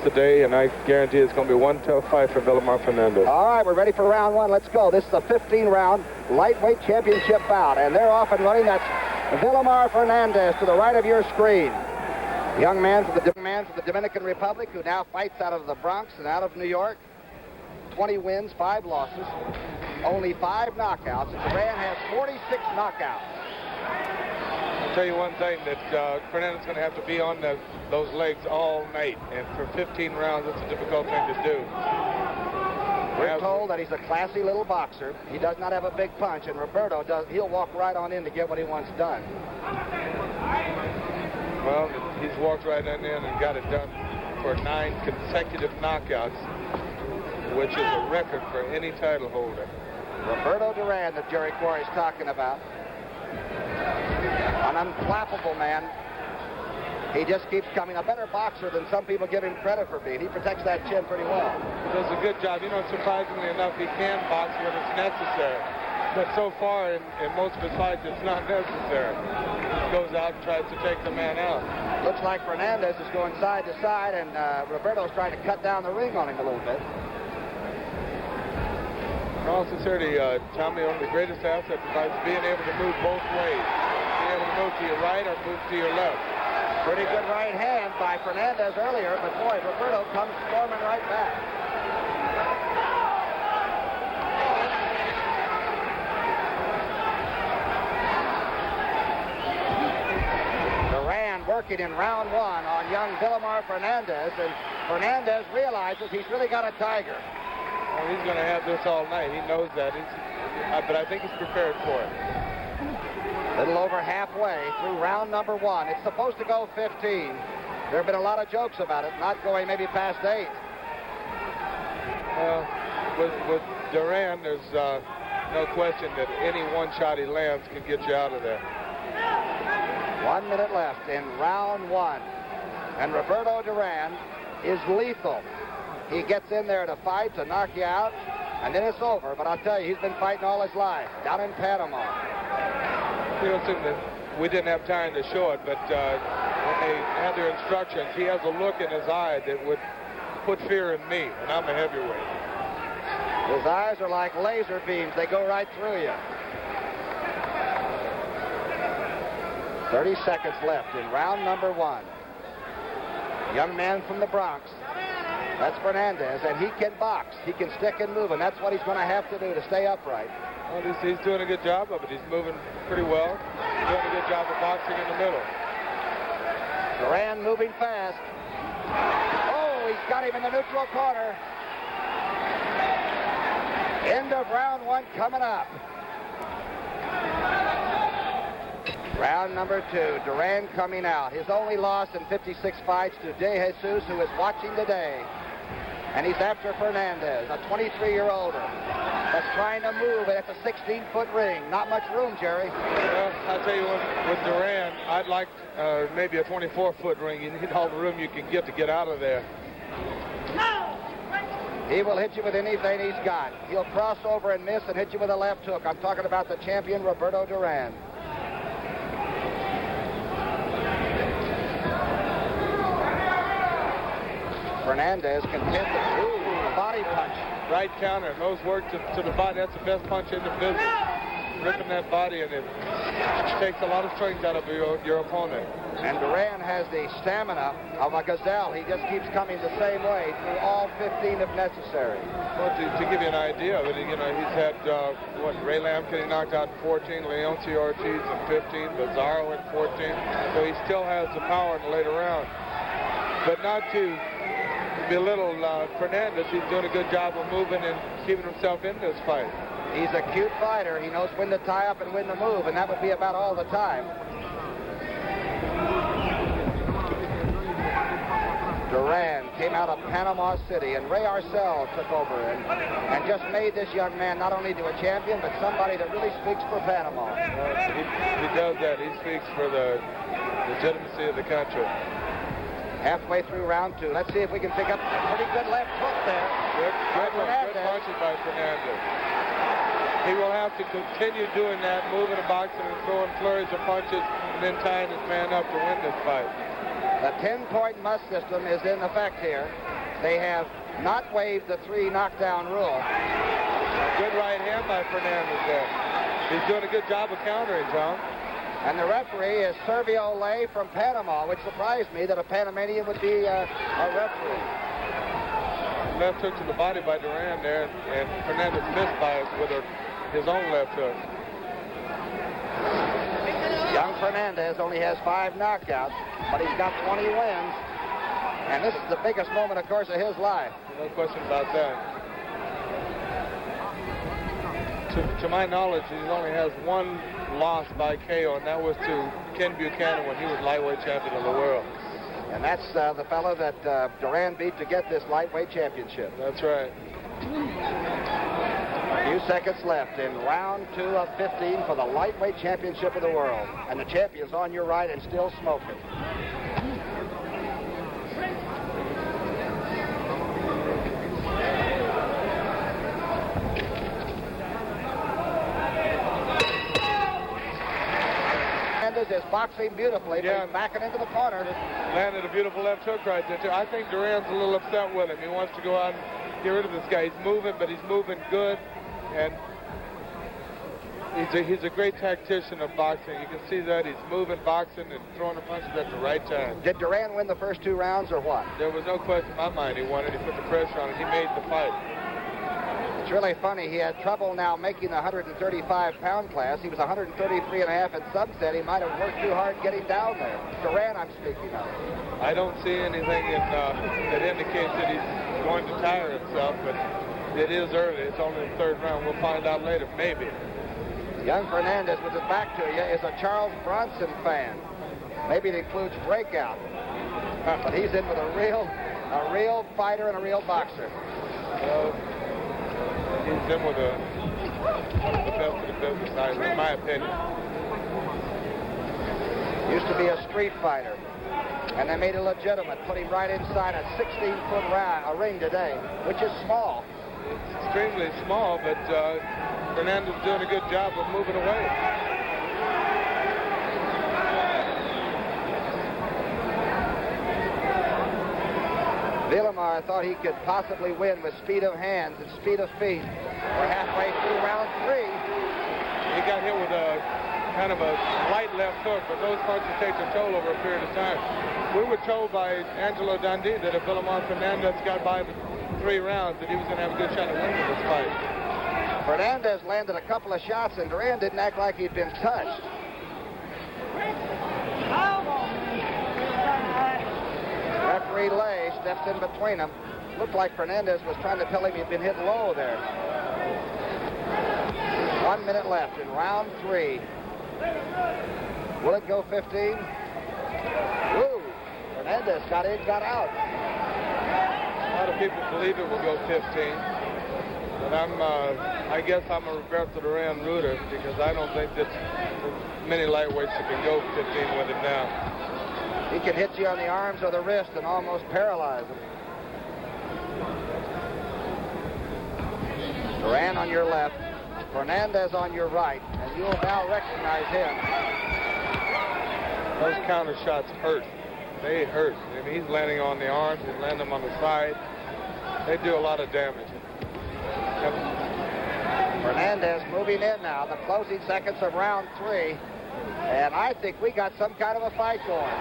today, and I guarantee it's going to be one tough fight for Vilomar Fernandez. All right, we're ready for round one. Let's go. This is a 15-round lightweight championship bout, and they're off and running. That's Vilomar Fernandez to the right of your screen. Young man from the Dominican Republic who now fights out of the Bronx and out of New York. 20 wins, 5 losses, only 5 knockouts. Duran has 46 knockouts. I'll tell you one thing, that Fernandez is going to have to be on those legs all night, and for 15 rounds, it's a difficult thing to do. We're told that he's a classy little boxer. He does not have a big punch, and Roberto he'll walk right on in to get what he wants done. Well, he's walked right on in and got it done for 9 consecutive knockouts, which is a record for any title holder. Roberto Duran that Jerry Quarry's talking about. An unflappable man. He just keeps coming. A better boxer than some people give him credit for being. He protects that chin pretty well. He does a good job. You know, surprisingly enough, he can box when it's necessary. But so far, in most of his fights, it's not necessary. He goes out and tries to take the man out. Looks like Fernandez is going side to side, and Roberto's trying to cut down the ring on him a little bit. In all sincerity, Tommy, one of the greatest assets is being able to move both ways. Being able to move to your right or move to your left. Pretty good right hand by Fernandez earlier, but boy, Roberto comes storming right back. Duran working in round one on young Vilomar Fernandez, and Fernandez realizes he's really got a tiger. Well, he's going to have this all night. He knows that. But I think he's prepared for it. Little over halfway through round number one. It's supposed to go 15. There have been a lot of jokes about it, not going maybe past 8. Well, with Duran, there's no question that any one shot he lands can get you out of there. 1 minute left in round one. And Roberto Duran is lethal. He gets in there to fight, to knock you out, and then it's over. But I'll tell you, he's been fighting all his life down in Panama. You know, we didn't have time to show it, but when they had their instructions, he has a look in his eye that would put fear in me, and I'm a heavyweight. His eyes are like laser beams. They go right through you. 30 seconds left in round number one. Young man from the Bronx. That's Fernandez, and he can box. He can stick and move, and that's what he's going to have to do to stay upright. Well, he's doing a good job of it. He's moving pretty well. Doing a good job of boxing in the middle. Duran moving fast. Oh, he's got him in the neutral corner. End of round one coming up. Round number two, Duran coming out. His only loss in 56 fights to De Jesus, who is watching today. And he's after Fernandez, a 23-year-older that's trying to move, and it's a 16-foot ring. Not much room, Jerry. Well, I'll tell you what, with Duran, I'd like maybe a 24-foot ring. You need all the room you can get out of there. He will hit you with anything he's got. He'll cross over and miss and hit you with a left hook. I'm talking about the champion, Roberto Duran. Fernandez content to body punch. Right counter. Those work to the body. That's the best punch in the business. Ripping that body, and it takes a lot of strength out of your opponent. And Duran has the stamina of a gazelle. He just keeps coming the same way through all 15 if necessary. Well, to give you an idea of it, you know, he's had, Ray Lamb getting knocked out in 14, Leoncio Ortiz in 15, Bizarro in 14. So he still has the power in the later round. But not to belittle Fernandez, he's doing a good job of moving and keeping himself in this fight. He's a cute fighter. He knows when to tie up and when to move, and that would be about all the time. Duran came out of Panama City, and Ray Arcel took over and just made this young man not only to a champion, but somebody that really speaks for Panama. He does that. He speaks for the legitimacy of the country. Halfway through round two. Let's see if we can pick up a pretty good left hook there. Good punches by Fernandez. He will have to continue doing that, moving and boxing and throwing flurries of punches, and then tying his man up to win this fight. The 10-point must system is in effect here. They have not waived the 3 knockdown rule. Good right hand by Fernandez there. He's doing a good job of countering, Tom. And the referee is Servio Ley from Panama, which surprised me that a Panamanian would be a referee. Left hook to the body by Duran there, and Fernandez missed by with his own left hook. Young Fernandez only has 5 knockouts, but he's got 20 wins. And this is the biggest moment, of course, of his life. No question about that. To my knowledge, he only has 1 loss by KO, and that was to Ken Buchanan when he was lightweight champion of the world. And that's the fellow that Duran beat to get this lightweight championship. That's right. A few seconds left in round 2 of 15 for the lightweight championship of the world. And the champion's on your right and still smoking. Is boxing beautifully, but he's backing into the corner. Landed a beautiful left hook right there, too. I think Duran's a little upset with him. He wants to go out and get rid of this guy. He's moving, but he's moving good. And he's a great tactician of boxing. You can see that. He's moving, boxing, and throwing the punches at the right time. Did Duran win the first 2 rounds or what? There was no question in my mind he won it. He put the pressure on it. He made the fight. It's really funny. He had trouble now making the 135-pound class. He was 133.5, and some said he might have worked too hard getting down there. Duran, I'm speaking of. I don't see anything that indicates that he's going to tire himself, but it is early. It's only the 3rd round. We'll find out later, maybe. Young Fernandez, with his back to you, is a Charles Bronson fan. Maybe it includes Breakout. But he's in with a real fighter and a real boxer. He's in with the best of the business side, in my opinion. Used to be a street fighter, and they made it legitimate. Put him right inside a 16-foot ring today, which is small. It's extremely small, but Fernandez is doing a good job of moving away. Vilomar thought he could possibly win with speed of hands and speed of feet. We're halfway through round 3. He got hit with a kind of a light left hook, but those punches take their toll over a period of time. We were told by Angelo Dundee that if Vilomar Fernandez got by the 3 rounds, that he was going to have a good shot at winning this fight. Fernandez landed a couple of shots, and Duran didn't act like he'd been touched. Referee Ley steps in between them. Looked like Fernandez was trying to tell him he'd been hit low there. 1 minute left in round 3. Will it go 15? Woo! Fernandez got in, got out. A lot of people believe it will go 15. But I guess I'm a Roberto Duran rooter because I don't think that many lightweights that can go 15 with him now. He can hit you on the arms or the wrist and almost paralyze him. Duran on your left, Fernandez on your right, and you'll now recognize him. Those counter shots hurt. They hurt. I mean, he's landing on the arms, he's landing them on the side. They do a lot of damage. Yep. Fernandez moving in now, the closing seconds of round 3. And I think we got some kind of a fight going.